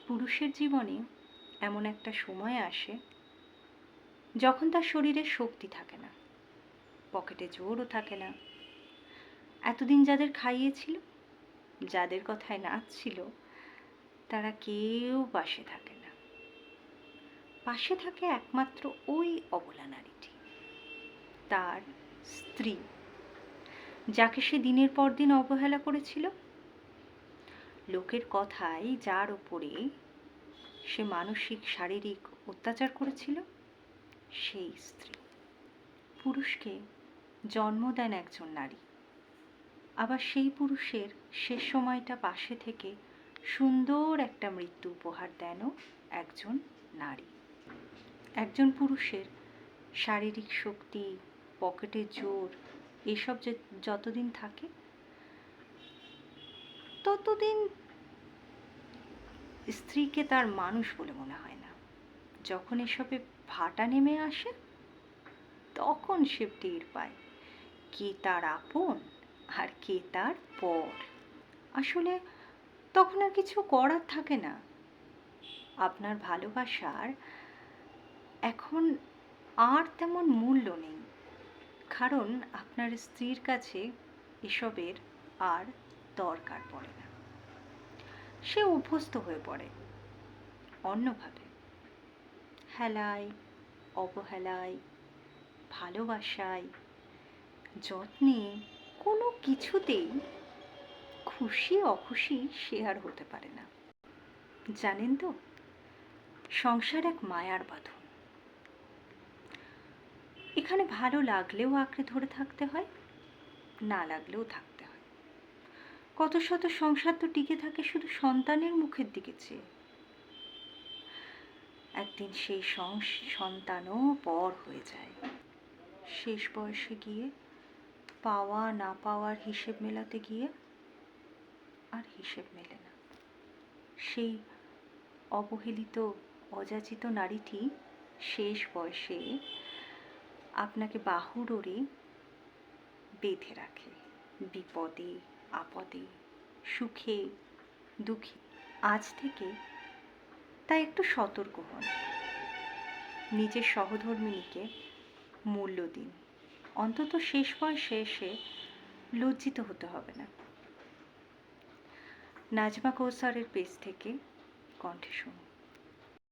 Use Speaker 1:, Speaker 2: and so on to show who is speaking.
Speaker 1: পুরুষের জীবনে এমন একটা সময় আসে যখন তার শরীরে শক্তি থাকে না, পকেটে জোরও থাকে না। এতদিন যাদের খাইয়েছিল, যাদের কথায় নাচছিল, তারা কেউ পাশে থাকে না। পাশে থাকে একমাত্র ওই অবলা নারীটি, তার স্ত্রী, যাকে সে দিনের পর দিন অবহেলা করেছিল। লোকের কথায় যার ওপরে সে মানসিক শারীরিক অত্যাচার করেছিল, সেই স্ত্রী। পুরুষকে জন্ম দেন একজন নারী, আবার সেই পুরুষের শেষ সময়টা পাশে থেকে সুন্দর একটা মৃত্যু উপহার দেনও একজন নারী। একজন পুরুষের শারীরিক শক্তি, পকেটে জোর, এসব যতদিন থাকে ততদিন স্ত্রীকে তার মানুষ বলে মনে হয় না। যখন এসবে ভাটা নেমে আসে, তখন সে টের পায় কে তার আপন আর কে তার পর। আসলে তখন আর কিছু করার থাকে না। আপনার ভালোবাসার এখন আর তেমন মূল্য নেই, কারণ আপনার স্ত্রীর কাছে এসবের আর দরকার পড়ে না। সে অভ্যস্ত হয়ে পড়ে অন্যভাবে, হেলায়, অবহেলায়, ভালোবাসায়, যত্নে, কোনো কিছুতেই খুশি অখুশি সে আর হতে পারে না। জানেন তো, সংসার এক মায়ার বাঁধন। এখানে ভালো লাগলেও আঁকড়ে ধরে থাকতে হয়, না লাগলেও থাকতে হয়। কত শত সংসার তো টিকে থাকে শুধু সন্তানের মুখের দিকে চেয়ে। একদিন সেই সন্তানও পর হয়ে যায়। শেষ বয়সে গিয়ে পাওয়া না পাওয়ার হিসেব মেলাতে গিয়ে আর হিসেব মেলে না। সেই অবহেলিত অযাচিত নারীটি শেষ বয়সে আপনাকে বাহুডোরে বেঁধে রাখে, বিপদে আপদে, সুখে দুঃখে। আজ থেকে তাই একটু সতর্ক হন, নিজের সহধর্মিণীকে মূল্য দিন। অন্তত শেষ বয়সে এসে লজ্জিত হতে হবে না। নাজমা কৌসারের পেজ থেকে কণ্ঠে শুনুন।